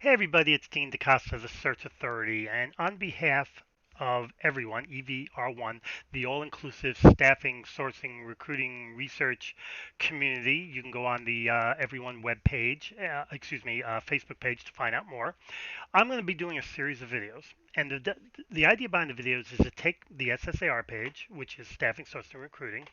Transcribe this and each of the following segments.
Hey everybody, it's Dean Costa, the Search Authority, and on behalf of everyone, EVR1, the all-inclusive staffing, sourcing, recruiting, research community, you can go on the Everyone web page, Facebook page to find out more. I'm going to be doing a series of videos, and the idea behind the videos is to take the SSAR page, which is Staffing, Sourcing, Recruiting,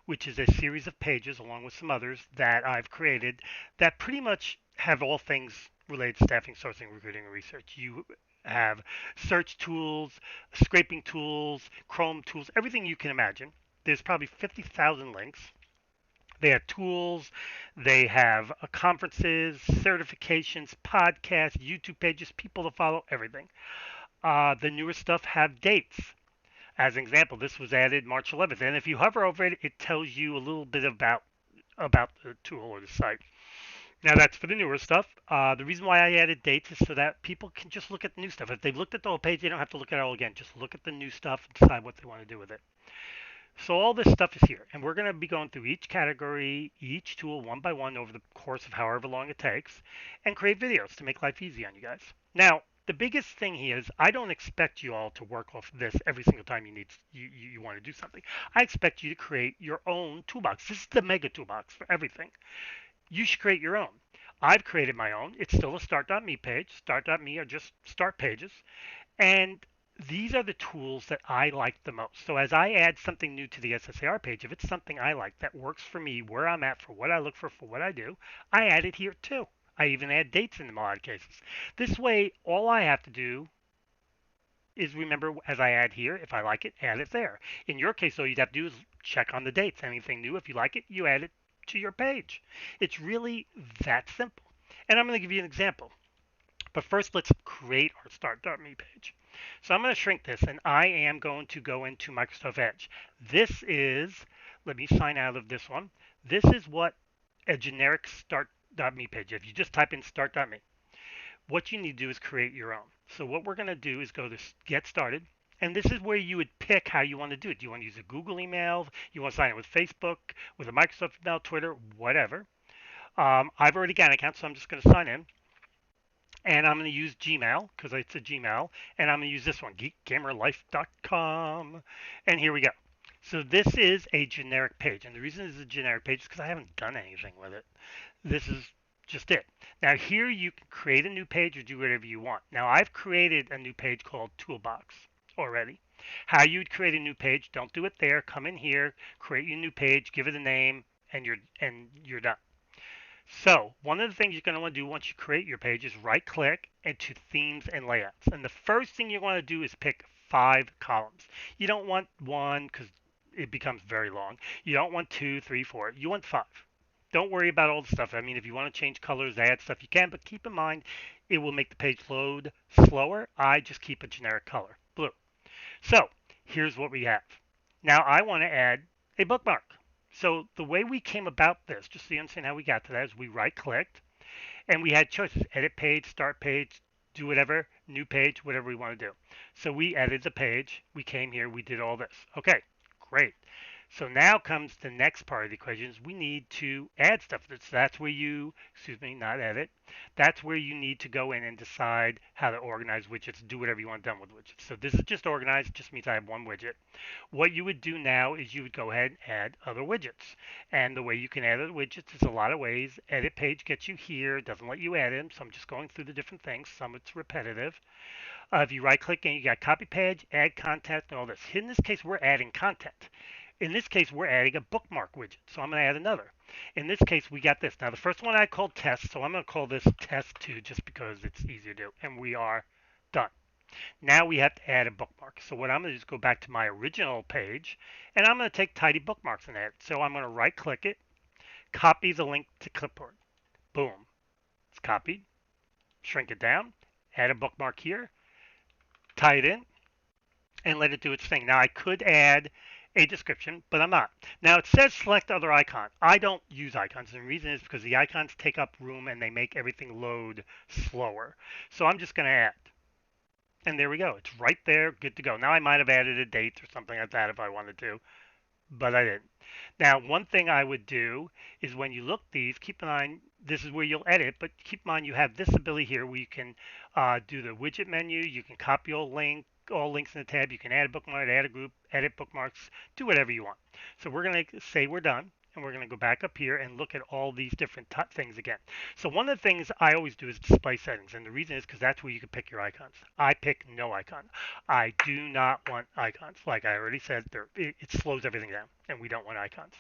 which is a series of pages along with some others that I've created that pretty much have all things related to staffing, sourcing, recruiting, and research. You have search tools, scraping tools, Chrome tools, everything you can imagine. There's probably 50,000 links. They have tools, they have conferences, certifications, podcasts, YouTube pages, people to follow, everything. The newer stuff have dates. As an example, this was added March 11th, and if you hover over it, it tells you a little bit about the tool or the site. Now that's for the newer stuff. The reason why I added dates is so that people can just look at the new stuff. If they've looked at the whole page, they don't have to look at it all again. Just look at the new stuff and decide what they want to do with it. So all this stuff is here, and we're going to be going through each category, each tool one by one over the course of however long it takes, and create videos to make life easy on you guys. Now, the biggest thing here is I don't expect you all to work off this every single time you want to do something. I expect you to create your own toolbox. This is the mega toolbox for everything. You should create your own. I've created my own. It's still a start.me page. Start.me are just start pages. And these are the tools that I like the most. So as I add something new to the SSAR page, if it's something I like that works for me, where I'm at, for what I look for what I do, I add it here too. I even add dates in a lot of cases. This way, all I have to do is remember as I add here, if I like it, add it there. In your case, all you'd have to do is check on the dates. Anything new, if you like it, you add it to your page. It's really that simple. And I'm going to give you an example. But first, let's create our start.me page. So I'm going to shrink this, and I am going to go into Microsoft Edge. This is, let me sign out of this one. This is what a generic start.me page. If you just type in start.me, what you need to do is create your own. So what we're going to do is go to Get Started. And this is where you would pick how you want to do it. Do you want to use a Google email? You want to sign in with Facebook, with a Microsoft email, Twitter, whatever. I've already got an account, so I'm just going to sign in. And I'm going to use Gmail because it's a Gmail. And I'm going to use this one, geekgamerlife.com. And here we go. So this is a generic page. And the reason it's a generic page is because I haven't done anything with it. This is just it. Now here you can create a new page or do whatever you want. Now I've created a new page called Toolbox already. How you'd create a new page, don't do it there. Come in here, create your new page, give it a name, and you're done. So one of the things you're going to want to do once you create your page is right click into themes and layouts. And the first thing you want to do is pick 5 columns. You don't want one because it becomes very long. You don't want 2, 3, 4. You want 5. Don't worry about all the stuff. I mean, if you want to change colors, add stuff, you can, but keep in mind it will make the page load slower. I just keep a generic color, blue. So here's what we have. Now I want to add a bookmark. So the way we came about this, just so you understand how we got to that, is we right clicked and we had choices: edit page, start page, do whatever, new page, whatever we want to do. So we edited the page, we came here, we did all this. Okay, great. So now comes the next part of the equation is we need to add stuff. That's where you, excuse me, not edit. That's where you need to go in and decide how to organize widgets, do whatever you want done with widgets. So this is just organized, just means I have one widget. What you would do now is you would go ahead and add other widgets. And the way you can add other widgets is a lot of ways. Edit page gets you here, doesn't let you add them. So I'm just going through the different things. Some it's repetitive. If you right click and you got copy page, add content, and all this. In this case, we're adding content. In this case, we're adding a bookmark widget. So I'm going to add another. In this case, we got this. Now, the first one I called test, so I'm going to call this test 2 just because it's easier to do. And we are done. Now we have to add a bookmark. So what I'm going to do is go back to my original page, and I'm going to take tidy bookmarks and add it. So I'm going to right click it, copy the link to clipboard. Boom. It's copied. Shrink it down. Add a bookmark here. Tie it in. And let it do its thing. Now I could add a description, but I'm not. Now it says select other icon. I don't use icons, and the reason is because the icons take up room and they make everything load slower. So I'm just going to add. And there we go. It's right there, good to go. Now I might have added a date or something like that if I wanted to, but I didn't. Now one thing I would do is when you look these, keep an eye this is where you'll edit, but keep in mind you have this ability here where you can do the widget menu, you can copy all links in the tab, you can add a bookmark, add a group, edit bookmarks, do whatever you want. So we're going to say we're done, and we're going to go back up here and look at all these different things again. So one of the things I always do is display settings, and the reason is because that's where you can pick your icons. I pick no icon. I do not want icons. Like I already said, it slows everything down, and we don't want icons.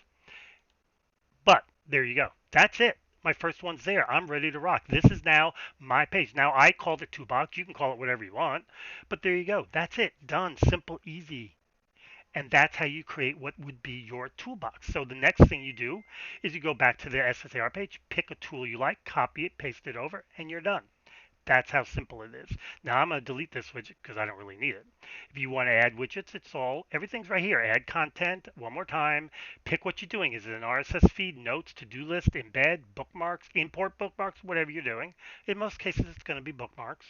But there you go. That's it. My first one's there. I'm ready to rock. This is now my page. Now I called it toolbox. You can call it whatever you want. But there you go. That's it. Done. Simple, easy. And that's how you create what would be your toolbox. So the next thing you do is you go back to the SSAR page, pick a tool you like, copy it, paste it over, and you're done. That's how simple it is. Now I'm going to delete this widget because I don't really need it. If you want to add widgets, everything's right here. Add content one more time. Pick what you're doing. Is it an RSS feed, notes, to-do list, embed, bookmarks, import bookmarks, whatever you're doing. In most cases, it's going to be bookmarks,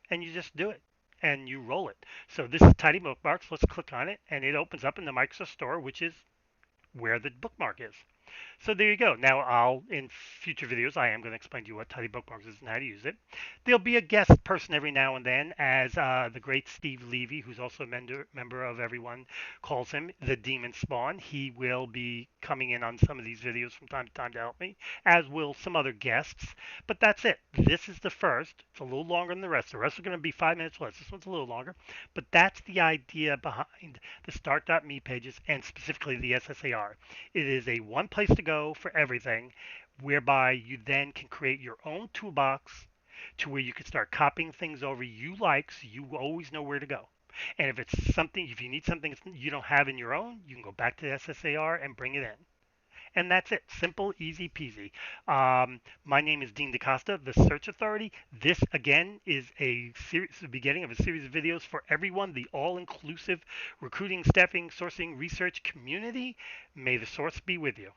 and you just do it and you roll it. So this is Tidy Bookmarks. Let's click on it, and it opens up in the Microsoft Store, which is where the bookmark is. So there you go. Now in future videos, I am going to explain to you what Tidy Bookmarks is and how to use it. There'll be a guest person every now and then, as the great Steve Levy, who's also a member of Everyone, calls him, the Demon Spawn. He will be coming in on some of these videos from time to time to help me, as will some other guests. But that's it. This is the first. It's a little longer than the rest. The rest are going to be 5 minutes less. This one's a little longer. But that's the idea behind the Start.me pages and specifically the SSAR. It is a one place to go for everything, whereby you then can create your own toolbox to where you can start copying things over you like, so you always know where to go. And if you need something you don't have in your own, you can go back to the SSAR and bring it in. And that's it. Simple, easy peasy. My name is Dean DaCosta, the Search Authority. This, again, is the beginning of a series of videos for everyone, the all-inclusive recruiting, staffing, sourcing, research community. May the source be with you.